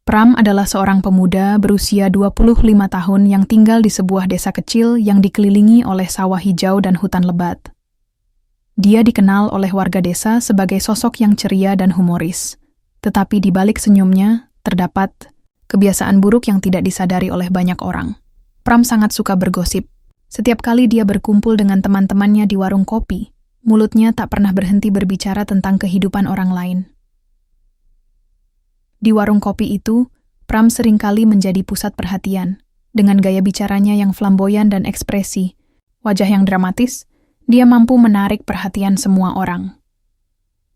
Pram adalah seorang pemuda berusia 25 tahun yang tinggal di sebuah desa kecil yang dikelilingi oleh sawah hijau dan hutan lebat. Dia dikenal oleh warga desa sebagai sosok yang ceria dan humoris. Tetapi di balik senyumnya, terdapat kebiasaan buruk yang tidak disadari oleh banyak orang. Pram sangat suka bergosip. Setiap kali dia berkumpul dengan teman-temannya di warung kopi, mulutnya tak pernah berhenti berbicara tentang kehidupan orang lain. Di warung kopi itu, Pram seringkali menjadi pusat perhatian. Dengan gaya bicaranya yang flamboyan dan ekspresi, wajah yang dramatis, dia mampu menarik perhatian semua orang.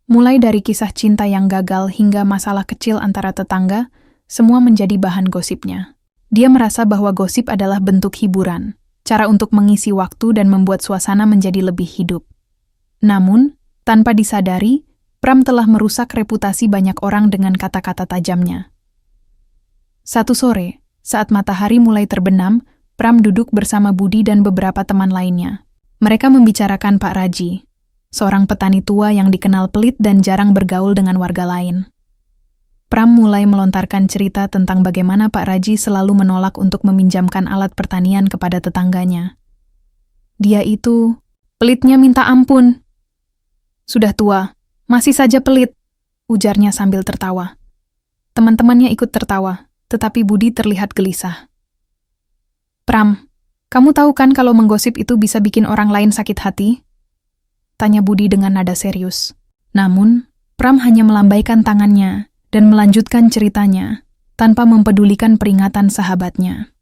Mulai dari kisah cinta yang gagal hingga masalah kecil antara tetangga, semua menjadi bahan gosipnya. Dia merasa bahwa gosip adalah bentuk hiburan, cara untuk mengisi waktu dan membuat suasana menjadi lebih hidup. Namun, tanpa disadari, Pram telah merusak reputasi banyak orang dengan kata-kata tajamnya. Satu sore, saat matahari mulai terbenam, Pram duduk bersama Budi dan beberapa teman lainnya. Mereka membicarakan Pak Raji, seorang petani tua yang dikenal pelit dan jarang bergaul dengan warga lain. Pram mulai melontarkan cerita tentang bagaimana Pak Raji selalu menolak untuk meminjamkan alat pertanian kepada tetangganya. Dia itu, pelitnya minta ampun. Sudah tua, masih saja pelit, ujarnya sambil tertawa. Teman-temannya ikut tertawa, tetapi Budi terlihat gelisah. Pram, kamu tahu kan kalau menggosip itu bisa bikin orang lain sakit hati? Tanya Budi dengan nada serius. Namun, Pram hanya melambaikan tangannya dan melanjutkan ceritanya tanpa mempedulikan peringatan sahabatnya.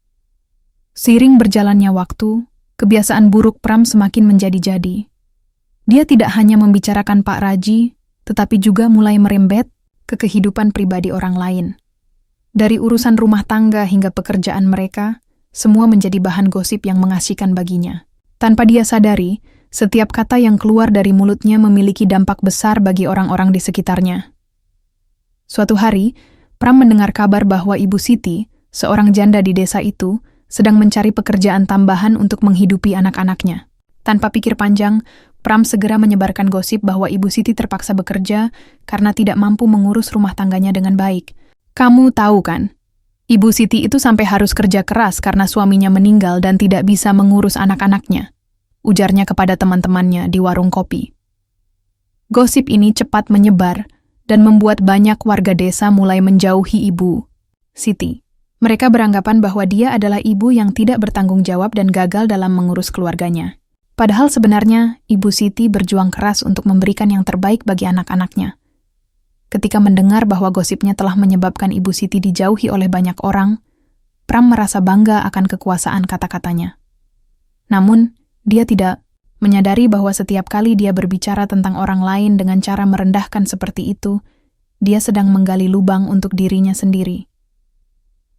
Seiring berjalannya waktu, kebiasaan buruk Pram semakin menjadi-jadi. Dia tidak hanya membicarakan Pak Raji, tetapi juga mulai merembet ke kehidupan pribadi orang lain. Dari urusan rumah tangga hingga pekerjaan mereka, semua menjadi bahan gosip yang mengasihkan baginya. Tanpa dia sadari, setiap kata yang keluar dari mulutnya memiliki dampak besar bagi orang-orang di sekitarnya. Suatu hari, Pram mendengar kabar bahwa Ibu Siti, seorang janda di desa itu, sedang mencari pekerjaan tambahan untuk menghidupi anak-anaknya. Tanpa pikir panjang, Pram segera menyebarkan gosip bahwa Ibu Siti terpaksa bekerja karena tidak mampu mengurus rumah tangganya dengan baik. Kamu tahu kan, Ibu Siti itu sampai harus kerja keras karena suaminya meninggal dan tidak bisa mengurus anak-anaknya, ujarnya kepada teman-temannya di warung kopi. Gosip ini cepat menyebar dan membuat banyak warga desa mulai menjauhi Ibu Siti. Mereka beranggapan bahwa dia adalah ibu yang tidak bertanggung jawab dan gagal dalam mengurus keluarganya. Padahal sebenarnya, Ibu Siti berjuang keras untuk memberikan yang terbaik bagi anak-anaknya. Ketika mendengar bahwa gosipnya telah menyebabkan Ibu Siti dijauhi oleh banyak orang, Pram merasa bangga akan kekuasaan kata-katanya. Namun, dia tidak menyadari bahwa setiap kali dia berbicara tentang orang lain dengan cara merendahkan seperti itu, dia sedang menggali lubang untuk dirinya sendiri.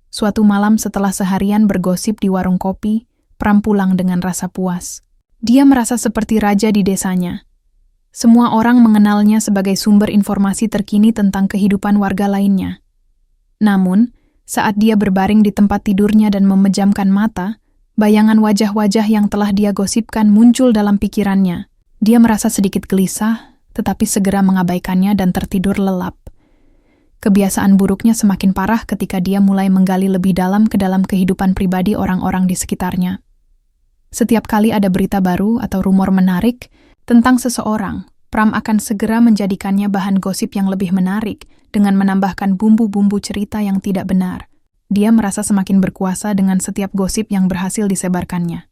Suatu malam setelah seharian bergosip di warung kopi, Pram pulang dengan rasa puas. Dia merasa seperti raja di desanya. Semua orang mengenalnya sebagai sumber informasi terkini tentang kehidupan warga lainnya. Namun, saat dia berbaring di tempat tidurnya dan memejamkan mata, bayangan wajah-wajah yang telah dia gosipkan muncul dalam pikirannya. Dia merasa sedikit gelisah, tetapi segera mengabaikannya dan tertidur lelap. Kebiasaan buruknya semakin parah ketika dia mulai menggali lebih dalam ke dalam kehidupan pribadi orang-orang di sekitarnya. Setiap kali ada berita baru atau rumor menarik tentang seseorang, Pram akan segera menjadikannya bahan gosip yang lebih menarik dengan menambahkan bumbu-bumbu cerita yang tidak benar. Dia merasa semakin berkuasa dengan setiap gosip yang berhasil disebarkannya.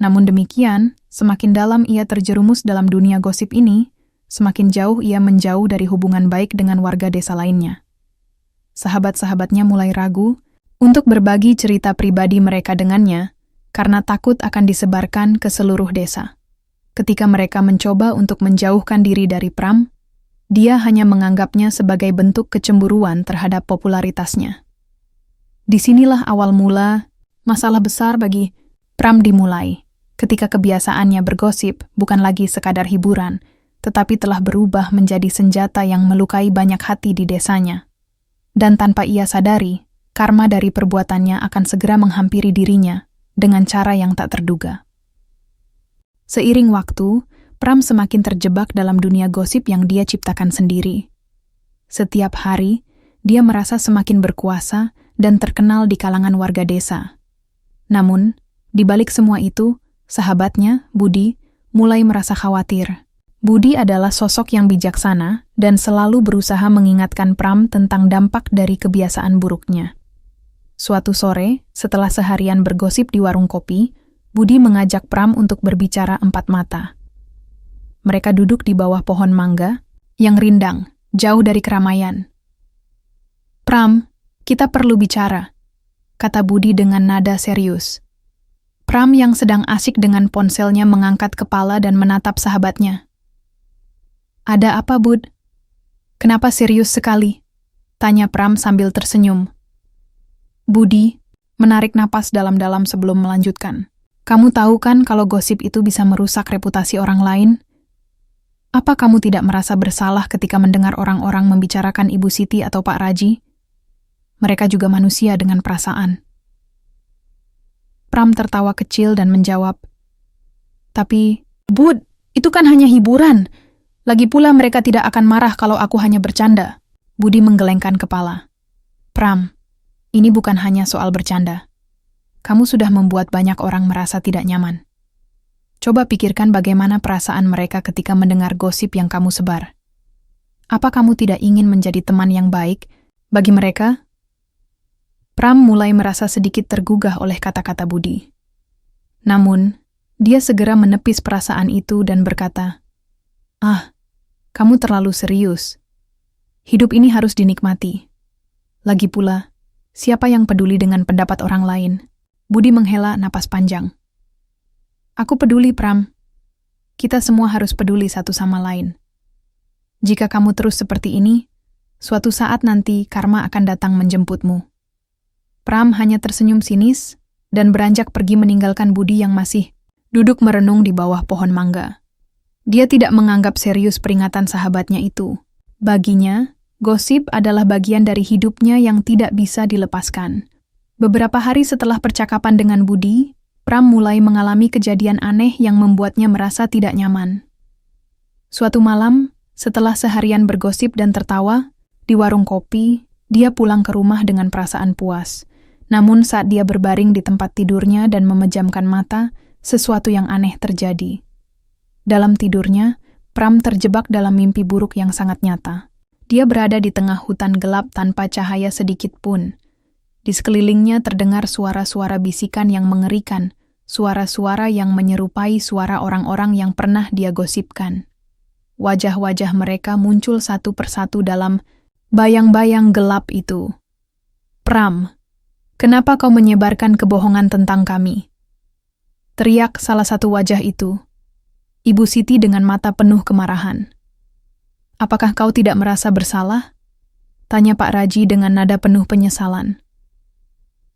Namun demikian, semakin dalam ia terjerumus dalam dunia gosip ini, semakin jauh ia menjauh dari hubungan baik dengan warga desa lainnya. Sahabat-sahabatnya mulai ragu untuk berbagi cerita pribadi mereka dengannya, karena takut akan disebarkan ke seluruh desa. Ketika mereka mencoba untuk menjauhkan diri dari Pram, dia hanya menganggapnya sebagai bentuk kecemburuan terhadap popularitasnya. Disinilah awal mula masalah besar bagi Pram dimulai, ketika kebiasaannya bergosip bukan lagi sekadar hiburan, tetapi telah berubah menjadi senjata yang melukai banyak hati di desanya. Dan tanpa ia sadari, karma dari perbuatannya akan segera menghampiri dirinya dengan cara yang tak terduga. Seiring waktu, Pram semakin terjebak dalam dunia gosip yang dia ciptakan sendiri. Setiap hari, Dia merasa semakin berkuasa dan terkenal di kalangan warga desa. Namun, di balik semua itu, sahabatnya, Budi, mulai merasa khawatir. Budi adalah sosok yang bijaksana dan selalu berusaha mengingatkan Pram tentang dampak dari kebiasaan buruknya. Suatu sore, setelah seharian bergosip di warung kopi, Budi mengajak Pram untuk berbicara empat mata. Mereka duduk di bawah pohon mangga yang rindang, jauh dari keramaian. "Pram, kita perlu bicara," kata Budi dengan nada serius. Pram yang sedang asik dengan ponselnya mengangkat kepala dan menatap sahabatnya. "Ada apa, Bud? Kenapa serius sekali?" tanya Pram sambil tersenyum. Budi menarik napas dalam-dalam sebelum melanjutkan. "Kamu tahu kan kalau gosip itu bisa merusak reputasi orang lain? Apa kamu tidak merasa bersalah ketika mendengar orang-orang membicarakan Ibu Siti atau Pak Raji? Mereka juga manusia dengan perasaan." Pram tertawa kecil dan menjawab, "Tapi, Bud, itu kan hanya hiburan. Lagi pula mereka tidak akan marah kalau aku hanya bercanda." Budi menggelengkan kepala. "Pram, ini bukan hanya soal bercanda. Kamu sudah membuat banyak orang merasa tidak nyaman. Coba pikirkan bagaimana perasaan mereka ketika mendengar gosip yang kamu sebar. Apa kamu tidak ingin menjadi teman yang baik bagi mereka?" Pram mulai merasa sedikit tergugah oleh kata-kata Budi. Namun, dia segera menepis perasaan itu dan berkata, "Ah, kamu terlalu serius. Hidup ini harus dinikmati. Lagi pula, siapa yang peduli dengan pendapat orang lain?" Budi menghela napas panjang. "Aku peduli, Pram. Kita semua harus peduli satu sama lain. Jika kamu terus seperti ini, suatu saat nanti karma akan datang menjemputmu." Pram hanya tersenyum sinis dan beranjak pergi meninggalkan Budi yang masih duduk merenung di bawah pohon mangga. Dia tidak menganggap serius peringatan sahabatnya itu. Baginya, gosip adalah bagian dari hidupnya yang tidak bisa dilepaskan. Beberapa hari setelah percakapan dengan Budi, Pram mulai mengalami kejadian aneh yang membuatnya merasa tidak nyaman. Suatu malam, setelah seharian bergosip dan tertawa, di warung kopi, dia pulang ke rumah dengan perasaan puas. Namun saat dia berbaring di tempat tidurnya dan memejamkan mata, sesuatu yang aneh terjadi. Dalam tidurnya, Pram terjebak dalam mimpi buruk yang sangat nyata. Dia berada di tengah hutan gelap tanpa cahaya sedikit pun. Di sekelilingnya terdengar suara-suara bisikan yang mengerikan, suara-suara yang menyerupai suara orang-orang yang pernah dia gosipkan. Wajah-wajah mereka muncul satu persatu dalam bayang-bayang gelap itu. "Pram, kenapa kau menyebarkan kebohongan tentang kami?" teriak salah satu wajah itu. Ibu Siti dengan mata penuh kemarahan. "Apakah kau tidak merasa bersalah?" tanya Pak Raji dengan nada penuh penyesalan.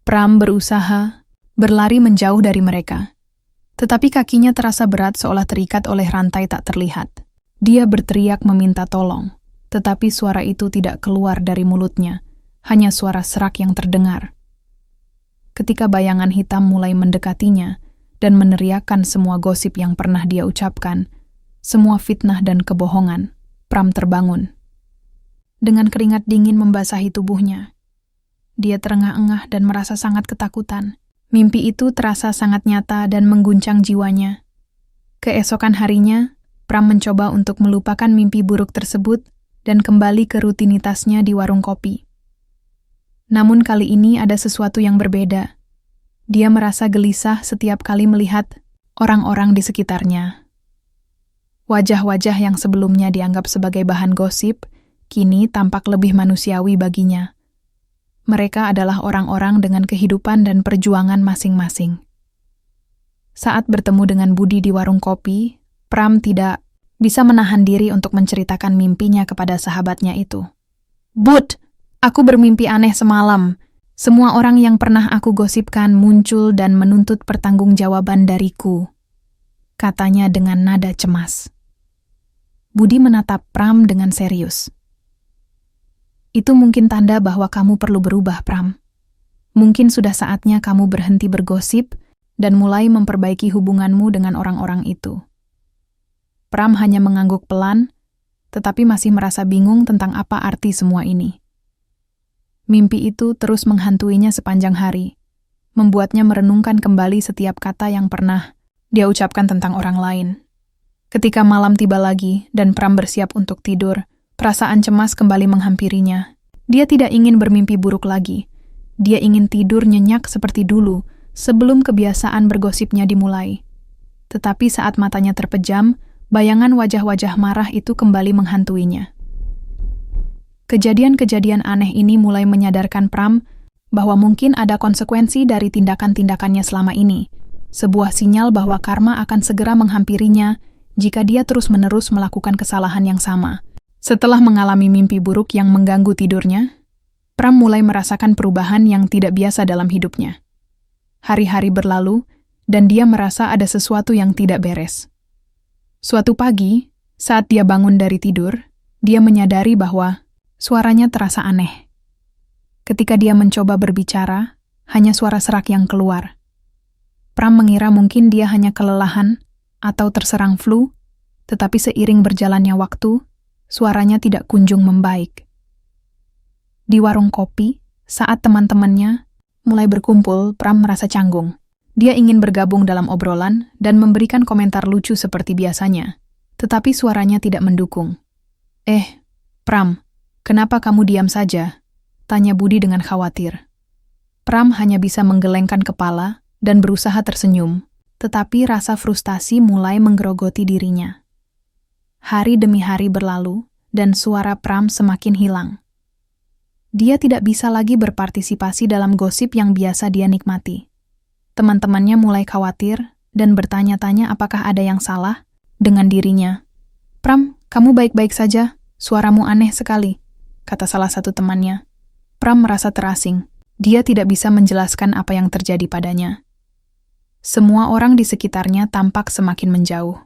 Pram berusaha berlari menjauh dari mereka. Tetapi kakinya terasa berat seolah terikat oleh rantai tak terlihat. Dia berteriak meminta tolong, tetapi suara itu tidak keluar dari mulutnya, hanya suara serak yang terdengar. Ketika bayangan hitam mulai mendekatinya dan meneriakkan semua gosip yang pernah dia ucapkan, semua fitnah dan kebohongan, Pram terbangun. Dengan keringat dingin membasahi tubuhnya, dia terengah-engah dan merasa sangat ketakutan. Mimpi itu terasa sangat nyata dan mengguncang jiwanya. Keesokan harinya, Pram mencoba untuk melupakan mimpi buruk tersebut dan kembali ke rutinitasnya di warung kopi. Namun kali ini ada sesuatu yang berbeda. Dia merasa gelisah setiap kali melihat orang-orang di sekitarnya. Wajah-wajah yang sebelumnya dianggap sebagai bahan gosip, kini tampak lebih manusiawi baginya. Mereka adalah orang-orang dengan kehidupan dan perjuangan masing-masing. Saat bertemu dengan Budi di warung kopi, Pram tidak bisa menahan diri untuk menceritakan mimpinya kepada sahabatnya itu. "Bud, aku bermimpi aneh semalam. Semua orang yang pernah aku gosipkan muncul dan menuntut pertanggungjawaban dariku," katanya dengan nada cemas. Budi menatap Pram dengan serius. "Itu mungkin tanda bahwa kamu perlu berubah, Pram. Mungkin sudah saatnya kamu berhenti bergosip dan mulai memperbaiki hubunganmu dengan orang-orang itu." Pram hanya mengangguk pelan, tetapi masih merasa bingung tentang apa arti semua ini. Mimpi itu terus menghantuinya sepanjang hari, membuatnya merenungkan kembali setiap kata yang pernah dia ucapkan tentang orang lain. Ketika malam tiba lagi dan Pram bersiap untuk tidur, perasaan cemas kembali menghampirinya. Dia tidak ingin bermimpi buruk lagi. Dia ingin tidur nyenyak seperti dulu, sebelum kebiasaan bergosipnya dimulai. Tetapi saat matanya terpejam, bayangan wajah-wajah marah itu kembali menghantuinya. Kejadian-kejadian aneh ini mulai menyadarkan Pram bahwa mungkin ada konsekuensi dari tindakan-tindakannya selama ini, sebuah sinyal bahwa karma akan segera menghampirinya jika dia terus-menerus melakukan kesalahan yang sama. Setelah mengalami mimpi buruk yang mengganggu tidurnya, Pram mulai merasakan perubahan yang tidak biasa dalam hidupnya. Hari-hari berlalu, dan dia merasa ada sesuatu yang tidak beres. Suatu pagi, saat dia bangun dari tidur, dia menyadari bahwa suaranya terasa aneh. Ketika dia mencoba berbicara, hanya suara serak yang keluar. Pram mengira mungkin dia hanya kelelahan atau terserang flu, tetapi seiring berjalannya waktu, suaranya tidak kunjung membaik. Di warung kopi, saat teman-temannya mulai berkumpul, Pram merasa canggung. Dia ingin bergabung dalam obrolan dan memberikan komentar lucu seperti biasanya, tetapi suaranya tidak mendukung. Pram, kenapa kamu diam saja? Tanya Budi dengan khawatir. Pram hanya bisa menggelengkan kepala dan berusaha tersenyum, tetapi rasa frustasi mulai menggerogoti dirinya. Hari demi hari berlalu, dan suara Pram semakin hilang. Dia tidak bisa lagi berpartisipasi dalam gosip yang biasa dia nikmati. Teman-temannya mulai khawatir dan bertanya-tanya apakah ada yang salah dengan dirinya. Pram, kamu baik-baik saja? Suaramu aneh sekali, kata salah satu temannya. Pram merasa terasing. Dia tidak bisa menjelaskan apa yang terjadi padanya. Semua orang di sekitarnya tampak semakin menjauh.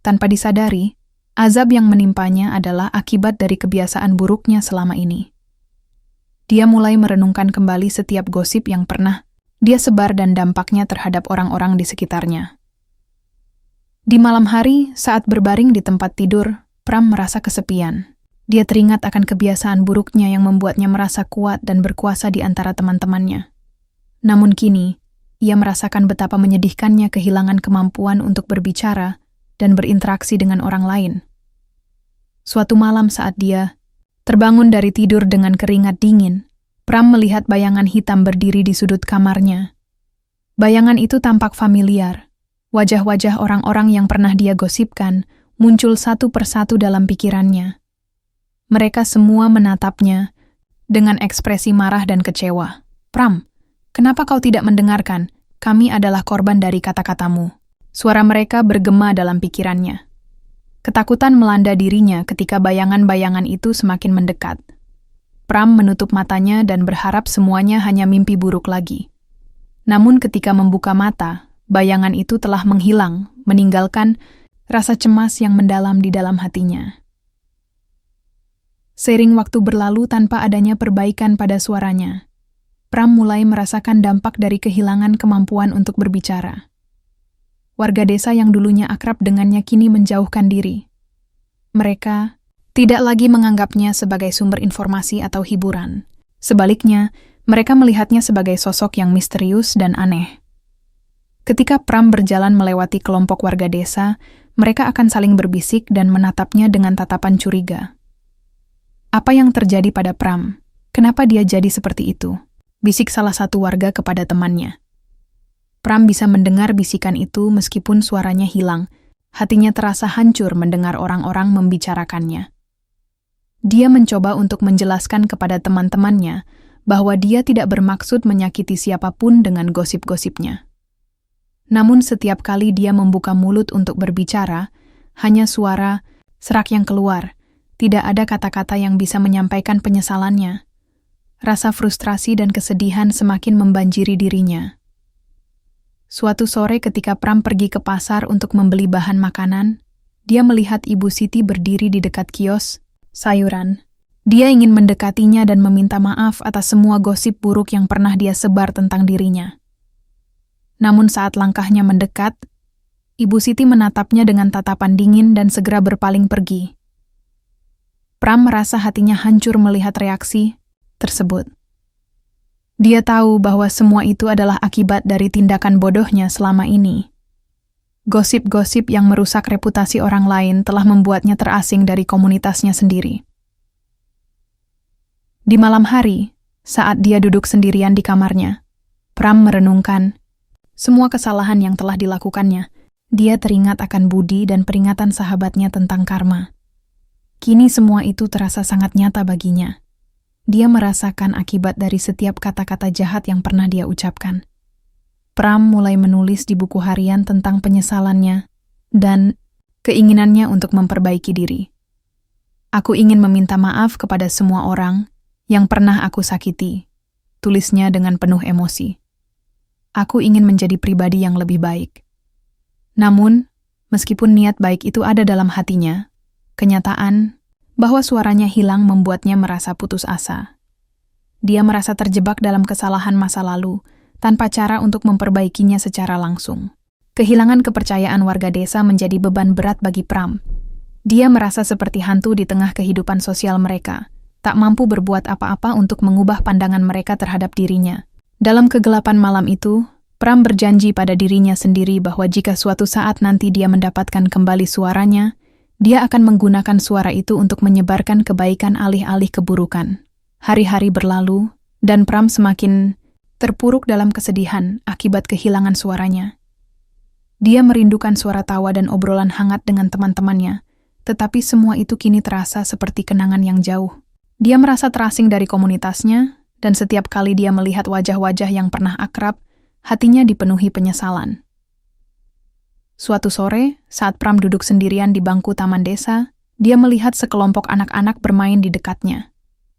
Tanpa disadari, azab yang menimpanya adalah akibat dari kebiasaan buruknya selama ini. Dia mulai merenungkan kembali setiap gosip yang pernah dia sebar dan dampaknya terhadap orang-orang di sekitarnya. Di malam hari, saat berbaring di tempat tidur, Pram merasa kesepian. Dia teringat akan kebiasaan buruknya yang membuatnya merasa kuat dan berkuasa di antara teman-temannya. Namun kini, ia merasakan betapa menyedihkannya kehilangan kemampuan untuk berbicara dan berinteraksi dengan orang lain. Suatu malam saat dia terbangun dari tidur dengan keringat dingin, Pram melihat bayangan hitam berdiri di sudut kamarnya. Bayangan itu tampak familiar. Wajah-wajah orang-orang yang pernah dia gosipkan muncul satu persatu dalam pikirannya. Mereka semua menatapnya dengan ekspresi marah dan kecewa. Pram, kenapa kau tidak mendengarkan? Kami adalah korban dari kata-katamu. Suara mereka bergema dalam pikirannya. Ketakutan melanda dirinya ketika bayangan-bayangan itu semakin mendekat. Pram menutup matanya dan berharap semuanya hanya mimpi buruk lagi. Namun ketika membuka mata, bayangan itu telah menghilang, meninggalkan rasa cemas yang mendalam di dalam hatinya. Seiring waktu berlalu tanpa adanya perbaikan pada suaranya, Pram mulai merasakan dampak dari kehilangan kemampuan untuk berbicara. Warga desa yang dulunya akrab dengannya kini menjauhkan diri. Mereka tidak lagi menganggapnya sebagai sumber informasi atau hiburan. Sebaliknya, mereka melihatnya sebagai sosok yang misterius dan aneh. Ketika Pram berjalan melewati kelompok warga desa, mereka akan saling berbisik dan menatapnya dengan tatapan curiga. Apa yang terjadi pada Pram? Kenapa dia jadi seperti itu? Bisik salah satu warga kepada temannya. Pram bisa mendengar bisikan itu meskipun suaranya hilang. Hatinya terasa hancur mendengar orang-orang membicarakannya. Dia mencoba untuk menjelaskan kepada teman-temannya bahwa dia tidak bermaksud menyakiti siapapun dengan gosip-gosipnya. Namun setiap kali dia membuka mulut untuk berbicara, hanya suara serak yang keluar. Tidak ada kata-kata yang bisa menyampaikan penyesalannya. Rasa frustrasi dan kesedihan semakin membanjiri dirinya. Suatu sore ketika Pram pergi ke pasar untuk membeli bahan makanan, dia melihat Ibu Siti berdiri di dekat kios sayuran. Dia ingin mendekatinya dan meminta maaf atas semua gosip buruk yang pernah dia sebar tentang dirinya. Namun saat langkahnya mendekat, Ibu Siti menatapnya dengan tatapan dingin dan segera berpaling pergi. Pram merasa hatinya hancur melihat reaksi tersebut. Dia tahu bahwa semua itu adalah akibat dari tindakan bodohnya selama ini. Gosip-gosip yang merusak reputasi orang lain telah membuatnya terasing dari komunitasnya sendiri. Di malam hari, saat dia duduk sendirian di kamarnya, Pram merenungkan semua kesalahan yang telah dilakukannya. Dia teringat akan budi dan peringatan sahabatnya tentang karma. Kini semua itu terasa sangat nyata baginya. Dia merasakan akibat dari setiap kata-kata jahat yang pernah dia ucapkan. Pram mulai menulis di buku harian tentang penyesalannya dan keinginannya untuk memperbaiki diri. Aku ingin meminta maaf kepada semua orang yang pernah aku sakiti, tulisnya dengan penuh emosi. Aku ingin menjadi pribadi yang lebih baik. Namun, meskipun niat baik itu ada dalam hatinya, kenyataan bahwa suaranya hilang membuatnya merasa putus asa. Dia merasa terjebak dalam kesalahan masa lalu, tanpa cara untuk memperbaikinya secara langsung. Kehilangan kepercayaan warga desa menjadi beban berat bagi Pram. Dia merasa seperti hantu di tengah kehidupan sosial mereka, tak mampu berbuat apa-apa untuk mengubah pandangan mereka terhadap dirinya. Dalam kegelapan malam itu, Pram berjanji pada dirinya sendiri bahwa jika suatu saat nanti dia mendapatkan kembali suaranya, dia akan menggunakan suara itu untuk menyebarkan kebaikan alih-alih keburukan. Hari-hari berlalu, dan Pram semakin terpuruk dalam kesedihan akibat kehilangan suaranya. Dia merindukan suara tawa dan obrolan hangat dengan teman-temannya, tetapi semua itu kini terasa seperti kenangan yang jauh. Dia merasa terasing dari komunitasnya, dan setiap kali dia melihat wajah-wajah yang pernah akrab, hatinya dipenuhi penyesalan. Suatu sore, saat Pram duduk sendirian di bangku taman desa, dia melihat sekelompok anak-anak bermain di dekatnya.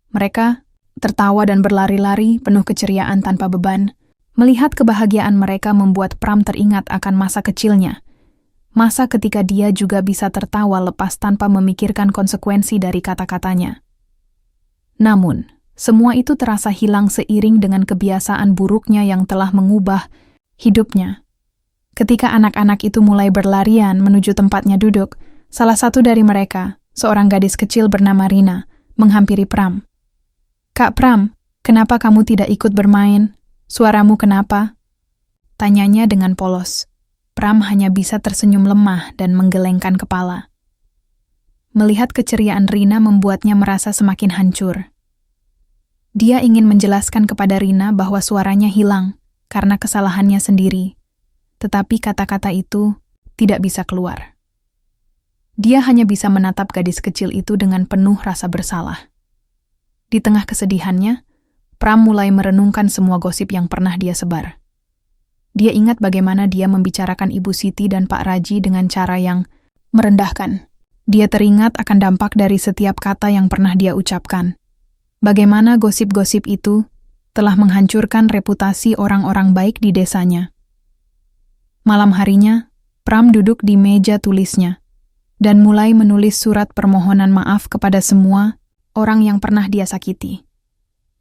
Mereka tertawa dan berlari-lari penuh keceriaan tanpa beban. Melihat kebahagiaan mereka membuat Pram teringat akan masa kecilnya. Masa ketika dia juga bisa tertawa lepas tanpa memikirkan konsekuensi dari kata-katanya. Namun, semua itu terasa hilang seiring dengan kebiasaan buruknya yang telah mengubah hidupnya. Ketika anak-anak itu mulai berlarian menuju tempatnya duduk, salah satu dari mereka, seorang gadis kecil bernama Rina, menghampiri Pram. "Kak Pram, kenapa kamu tidak ikut bermain? Suaramu kenapa?" Tanyanya dengan polos. Pram hanya bisa tersenyum lemah dan menggelengkan kepala. Melihat keceriaan Rina membuatnya merasa semakin hancur. Dia ingin menjelaskan kepada Rina bahwa suaranya hilang karena kesalahannya sendiri. Tetapi kata-kata itu tidak bisa keluar. Dia hanya bisa menatap gadis kecil itu dengan penuh rasa bersalah. Di tengah kesedihannya, Pram mulai merenungkan semua gosip yang pernah dia sebar. Dia ingat bagaimana dia membicarakan Ibu Siti dan Pak Raji dengan cara yang merendahkan. Dia teringat akan dampak dari setiap kata yang pernah dia ucapkan. Bagaimana gosip-gosip itu telah menghancurkan reputasi orang-orang baik di desanya. Malam harinya, Pram duduk di meja tulisnya dan mulai menulis surat permohonan maaf kepada semua orang yang pernah dia sakiti.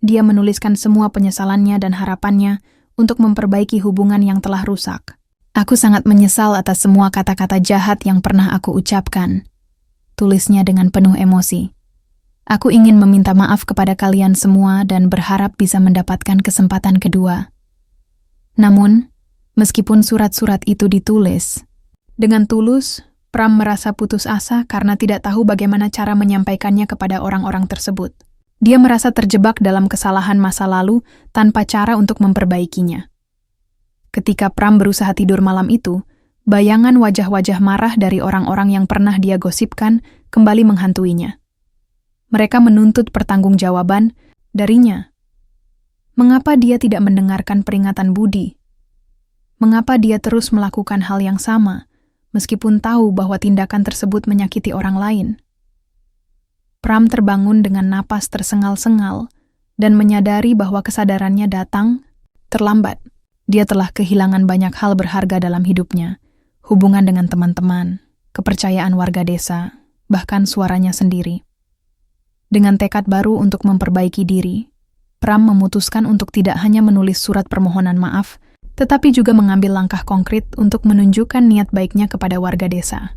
Dia menuliskan semua penyesalannya dan harapannya untuk memperbaiki hubungan yang telah rusak. "Aku sangat menyesal atas semua kata-kata jahat yang pernah aku ucapkan," tulisnya dengan penuh emosi. "Aku ingin meminta maaf kepada kalian semua dan berharap bisa mendapatkan kesempatan kedua." Namun, meskipun surat-surat itu ditulis dengan tulus, Pram merasa putus asa karena tidak tahu bagaimana cara menyampaikannya kepada orang-orang tersebut. Dia merasa terjebak dalam kesalahan masa lalu tanpa cara untuk memperbaikinya. Ketika Pram berusaha tidur malam itu, bayangan wajah-wajah marah dari orang-orang yang pernah dia gosipkan kembali menghantuinya. Mereka menuntut pertanggungjawaban darinya. Mengapa dia tidak mendengarkan peringatan budi? Mengapa dia terus melakukan hal yang sama, meskipun tahu bahwa tindakan tersebut menyakiti orang lain? Pram terbangun dengan napas tersengal-sengal dan menyadari bahwa kesadarannya datang terlambat. Dia telah kehilangan banyak hal berharga dalam hidupnya, hubungan dengan teman-teman, kepercayaan warga desa, bahkan suaranya sendiri. Dengan tekad baru untuk memperbaiki diri, Pram memutuskan untuk tidak hanya menulis surat permohonan maaf, tetapi juga mengambil langkah konkret untuk menunjukkan niat baiknya kepada warga desa.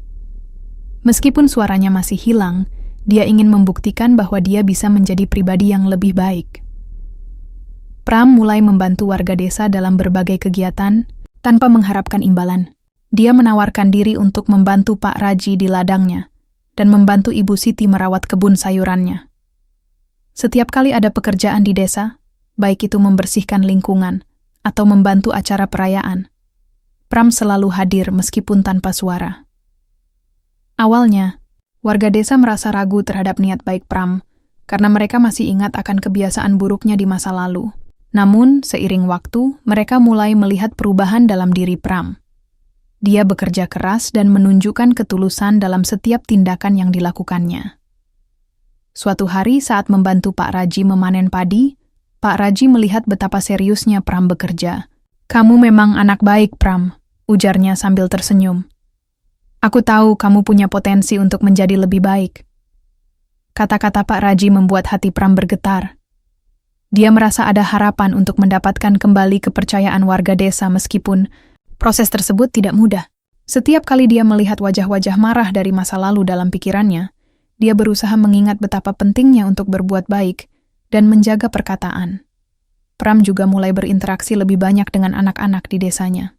Meskipun suaranya masih hilang, dia ingin membuktikan bahwa dia bisa menjadi pribadi yang lebih baik. Pram mulai membantu warga desa dalam berbagai kegiatan tanpa mengharapkan imbalan. Dia menawarkan diri untuk membantu Pak Raji di ladangnya dan membantu Ibu Siti merawat kebun sayurannya. Setiap kali ada pekerjaan di desa, baik itu membersihkan lingkungan atau membantu acara perayaan, Pram selalu hadir meskipun tanpa suara. Awalnya, warga desa merasa ragu terhadap niat baik Pram karena mereka masih ingat akan kebiasaan buruknya di masa lalu. Namun, seiring waktu, mereka mulai melihat perubahan dalam diri Pram. Dia bekerja keras dan menunjukkan ketulusan dalam setiap tindakan yang dilakukannya. Suatu hari saat membantu Pak Raji memanen padi, Pak Raji melihat betapa seriusnya Pram bekerja. "Kamu memang anak baik, Pram," ujarnya sambil tersenyum. "Aku tahu kamu punya potensi untuk menjadi lebih baik." Kata-kata Pak Raji membuat hati Pram bergetar. Dia merasa ada harapan untuk mendapatkan kembali kepercayaan warga desa meskipun proses tersebut tidak mudah. Setiap kali dia melihat wajah-wajah marah dari masa lalu dalam pikirannya, dia berusaha mengingat betapa pentingnya untuk berbuat baik dan menjaga perkataan. Pram juga mulai berinteraksi lebih banyak dengan anak-anak di desanya.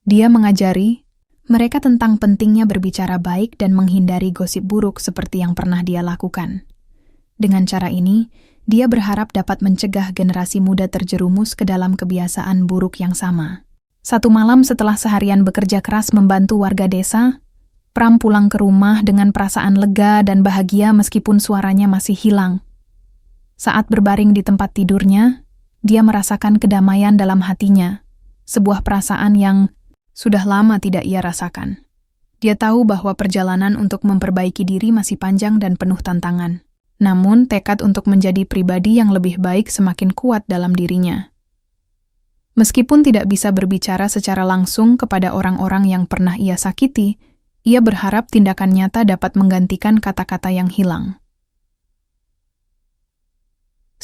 Dia mengajari mereka tentang pentingnya berbicara baik dan menghindari gosip buruk seperti yang pernah dia lakukan. Dengan cara ini, dia berharap dapat mencegah generasi muda terjerumus ke dalam kebiasaan buruk yang sama. Satu malam setelah seharian bekerja keras membantu warga desa, Pram pulang ke rumah dengan perasaan lega dan bahagia meskipun suaranya masih hilang. Saat berbaring di tempat tidurnya, dia merasakan kedamaian dalam hatinya, sebuah perasaan yang sudah lama tidak ia rasakan. Dia tahu bahwa perjalanan untuk memperbaiki diri masih panjang dan penuh tantangan. Namun, tekad untuk menjadi pribadi yang lebih baik semakin kuat dalam dirinya. Meskipun tidak bisa berbicara secara langsung kepada orang-orang yang pernah ia sakiti, ia berharap tindakan nyata dapat menggantikan kata-kata yang hilang.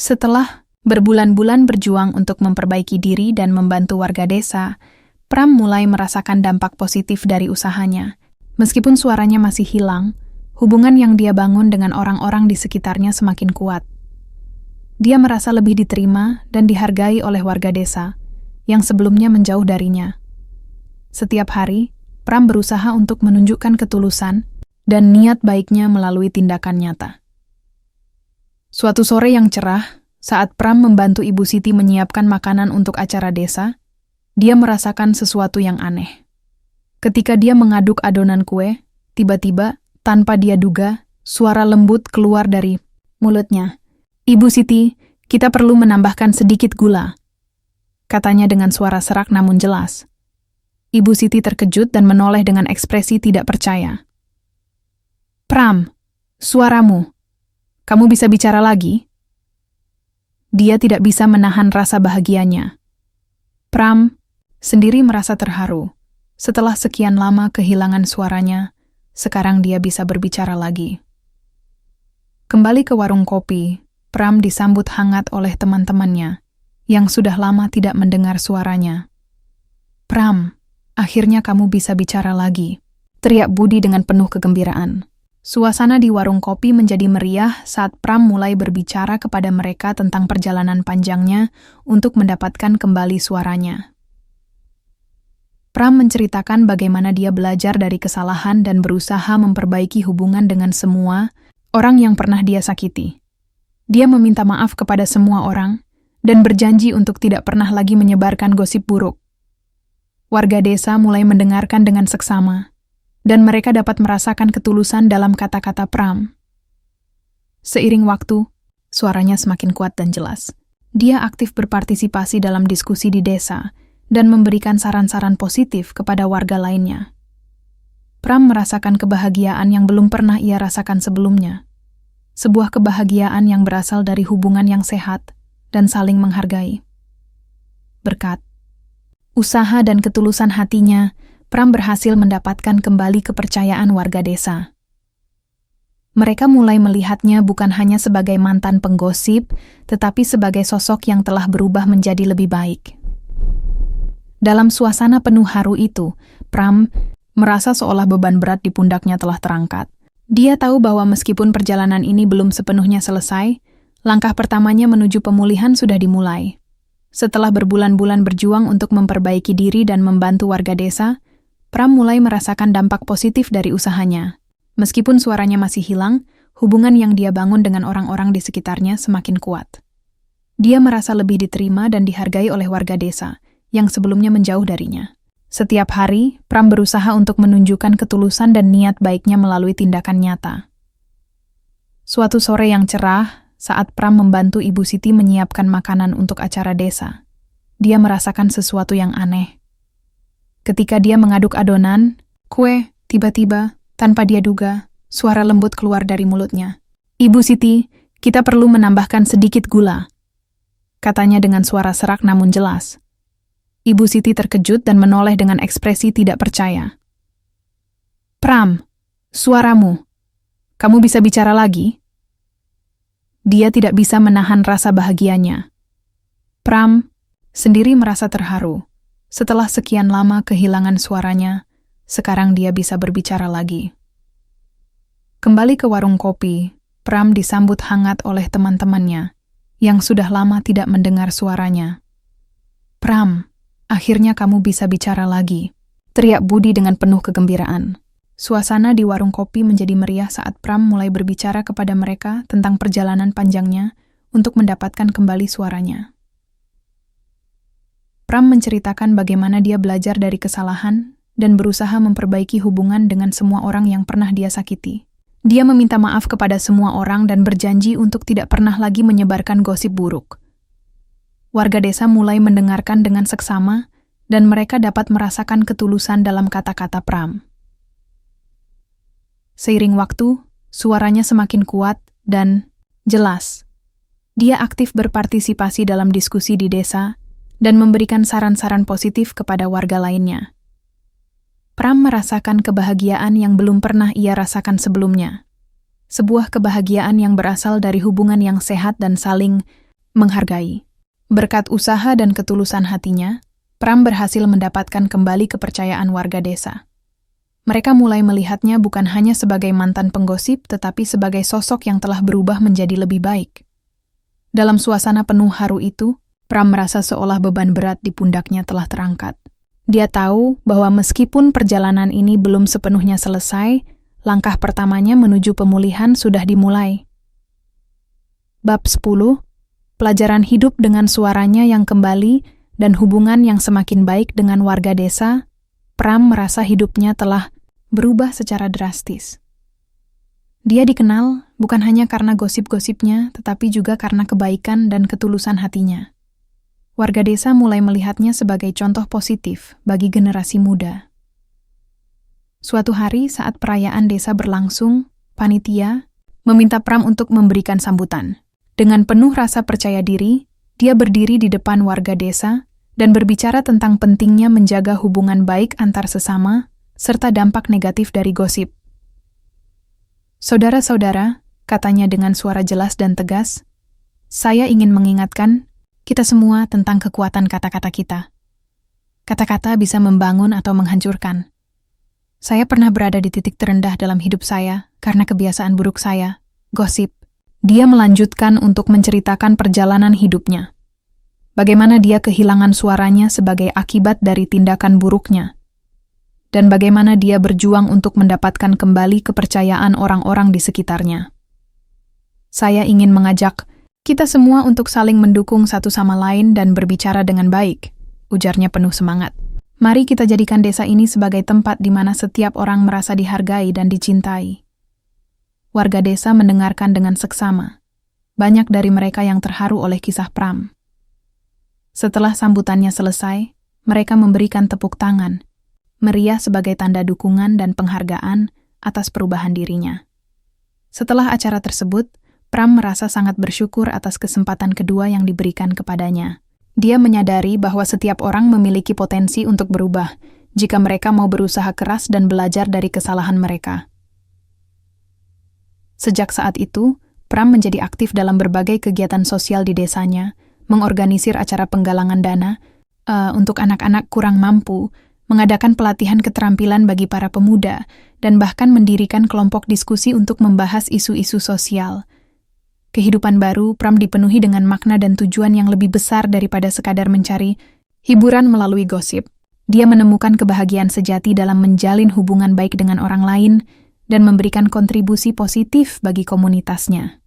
Setelah berbulan-bulan berjuang untuk memperbaiki diri dan membantu warga desa, Pram mulai merasakan dampak positif dari usahanya. Meskipun suaranya masih hilang, hubungan yang dia bangun dengan orang-orang di sekitarnya semakin kuat. Dia merasa lebih diterima dan dihargai oleh warga desa yang sebelumnya menjauh darinya. Setiap hari, Pram berusaha untuk menunjukkan ketulusan dan niat baiknya melalui tindakan nyata. Suatu sore yang cerah, saat Pram membantu Ibu Siti menyiapkan makanan untuk acara desa, dia merasakan sesuatu yang aneh. Ketika dia mengaduk adonan kue, tiba-tiba, tanpa dia duga, suara lembut keluar dari mulutnya. "Ibu Siti, kita perlu menambahkan sedikit gula," katanya dengan suara serak namun jelas. Ibu Siti terkejut dan menoleh dengan ekspresi tidak percaya. "Pram, suaramu. Kamu bisa bicara lagi?" Dia tidak bisa menahan rasa bahagianya. Pram sendiri merasa terharu. Setelah sekian lama kehilangan suaranya, sekarang dia bisa berbicara lagi. Kembali ke warung kopi, Pram disambut hangat oleh teman-temannya yang sudah lama tidak mendengar suaranya. "Pram, akhirnya kamu bisa bicara lagi," teriak Budi dengan penuh kegembiraan. Suasana di warung kopi menjadi meriah saat Pram mulai berbicara kepada mereka tentang perjalanan panjangnya untuk mendapatkan kembali suaranya. Pram menceritakan bagaimana dia belajar dari kesalahan dan berusaha memperbaiki hubungan dengan semua orang yang pernah dia sakiti. Dia meminta maaf kepada semua orang dan berjanji untuk tidak pernah lagi menyebarkan gosip buruk. Warga desa mulai mendengarkan dengan seksama, dan mereka dapat merasakan ketulusan dalam kata-kata Pram. Seiring waktu, suaranya semakin kuat dan jelas. Dia aktif berpartisipasi dalam diskusi di desa dan memberikan saran-saran positif kepada warga lainnya. Pram merasakan kebahagiaan yang belum pernah ia rasakan sebelumnya. Sebuah kebahagiaan yang berasal dari hubungan yang sehat dan saling menghargai. Berkat usaha dan ketulusan hatinya, Pram berhasil mendapatkan kembali kepercayaan warga desa. Mereka mulai melihatnya bukan hanya sebagai mantan penggosip, tetapi sebagai sosok yang telah berubah menjadi lebih baik. Dalam suasana penuh haru itu, Pram merasa seolah beban berat di pundaknya telah terangkat. Dia tahu bahwa meskipun perjalanan ini belum sepenuhnya selesai, Langkah pertamanya menuju pemulihan sudah dimulai. Setelah berbulan-bulan berjuang untuk memperbaiki diri dan membantu warga desa, Pram mulai merasakan dampak positif dari usahanya. Meskipun suaranya masih hilang, hubungan yang dia bangun dengan orang-orang di sekitarnya semakin kuat. Dia merasa lebih diterima dan dihargai oleh warga desa, yang sebelumnya menjauh darinya. Setiap hari, Pram berusaha untuk menunjukkan ketulusan dan niat baiknya melalui tindakan nyata. Suatu sore yang cerah, saat Pram membantu Ibu Siti menyiapkan makanan untuk acara desa, dia merasakan sesuatu yang aneh. Ketika dia mengaduk adonan, kue, tiba-tiba, tanpa dia duga, suara lembut keluar dari mulutnya. "Ibu Siti, kita perlu menambahkan sedikit gula," katanya dengan suara serak namun jelas. Ibu Siti terkejut dan menoleh dengan ekspresi tidak percaya. "Pram, suaramu. Kamu bisa bicara lagi?" Dia tidak bisa menahan rasa bahagianya. Pram sendiri merasa terharu. Setelah sekian lama kehilangan suaranya, sekarang dia bisa berbicara lagi. Kembali ke warung kopi, Pram disambut hangat oleh teman-temannya, yang sudah lama tidak mendengar suaranya. "Pram, akhirnya kamu bisa bicara lagi," teriak Budi dengan penuh kegembiraan. Suasana di warung kopi menjadi meriah saat Pram mulai berbicara kepada mereka tentang perjalanan panjangnya untuk mendapatkan kembali suaranya. Pram menceritakan bagaimana dia belajar dari kesalahan dan berusaha memperbaiki hubungan dengan semua orang yang pernah dia sakiti. Dia meminta maaf kepada semua orang dan berjanji untuk tidak pernah lagi menyebarkan gosip buruk. Warga desa mulai mendengarkan dengan seksama dan mereka dapat merasakan ketulusan dalam kata-kata Pram. Seiring waktu, suaranya semakin kuat dan jelas. Dia aktif berpartisipasi dalam diskusi di desa dan memberikan saran-saran positif kepada warga lainnya. Pram merasakan kebahagiaan yang belum pernah ia rasakan sebelumnya. Sebuah kebahagiaan yang berasal dari hubungan yang sehat dan saling menghargai. Berkat usaha dan ketulusan hatinya, Pram berhasil mendapatkan kembali kepercayaan warga desa. Mereka mulai melihatnya bukan hanya sebagai mantan penggosip, tetapi sebagai sosok yang telah berubah menjadi lebih baik. Dalam suasana penuh haru itu, Pram merasa seolah beban berat di pundaknya telah terangkat. Dia tahu bahwa meskipun perjalanan ini belum sepenuhnya selesai, langkah pertamanya menuju pemulihan sudah dimulai. Bab 10, Pelajaran hidup dengan suaranya yang kembali dan hubungan yang semakin baik dengan warga desa. Pram merasa hidupnya telah berubah secara drastis. Dia dikenal bukan hanya karena gosip-gosipnya, tetapi juga karena kebaikan dan ketulusan hatinya. Warga desa mulai melihatnya sebagai contoh positif bagi generasi muda. Suatu hari saat perayaan desa berlangsung, panitia meminta Pram untuk memberikan sambutan. Dengan penuh rasa percaya diri, dia berdiri di depan warga desa dan berbicara tentang pentingnya menjaga hubungan baik antar sesama, serta dampak negatif dari gosip. "Saudara-saudara," katanya dengan suara jelas dan tegas, "saya ingin mengingatkan kita semua tentang kekuatan kata-kata kita. Kata-kata bisa membangun atau menghancurkan. Saya pernah berada di titik terendah dalam hidup saya karena kebiasaan buruk saya, gosip." Dia melanjutkan untuk menceritakan perjalanan hidupnya. Bagaimana dia kehilangan suaranya sebagai akibat dari tindakan buruknya. Dan bagaimana dia berjuang untuk mendapatkan kembali kepercayaan orang-orang di sekitarnya. "Saya ingin mengajak kita semua untuk saling mendukung satu sama lain dan berbicara dengan baik," ujarnya penuh semangat. "Mari kita jadikan desa ini sebagai tempat di mana setiap orang merasa dihargai dan dicintai." Warga desa mendengarkan dengan seksama. Banyak dari mereka yang terharu oleh kisah Pram. Setelah sambutannya selesai, mereka memberikan tepuk tangan, meriah sebagai tanda dukungan dan penghargaan atas perubahan dirinya. Setelah acara tersebut, Pram merasa sangat bersyukur atas kesempatan kedua yang diberikan kepadanya. Dia menyadari bahwa setiap orang memiliki potensi untuk berubah jika mereka mau berusaha keras dan belajar dari kesalahan mereka. Sejak saat itu, Pram menjadi aktif dalam berbagai kegiatan sosial di desanya, mengorganisir acara penggalangan dana untuk anak-anak kurang mampu, mengadakan pelatihan keterampilan bagi para pemuda, dan bahkan mendirikan kelompok diskusi untuk membahas isu-isu sosial. Kehidupan baru, Pram dipenuhi dengan makna dan tujuan yang lebih besar daripada sekadar mencari hiburan melalui gosip. Dia menemukan kebahagiaan sejati dalam menjalin hubungan baik dengan orang lain dan memberikan kontribusi positif bagi komunitasnya.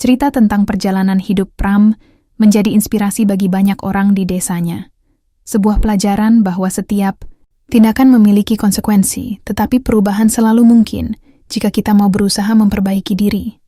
Cerita tentang perjalanan hidup Pram menjadi inspirasi bagi banyak orang di desanya. Sebuah pelajaran bahwa setiap tindakan memiliki konsekuensi, tetapi perubahan selalu mungkin jika kita mau berusaha memperbaiki diri.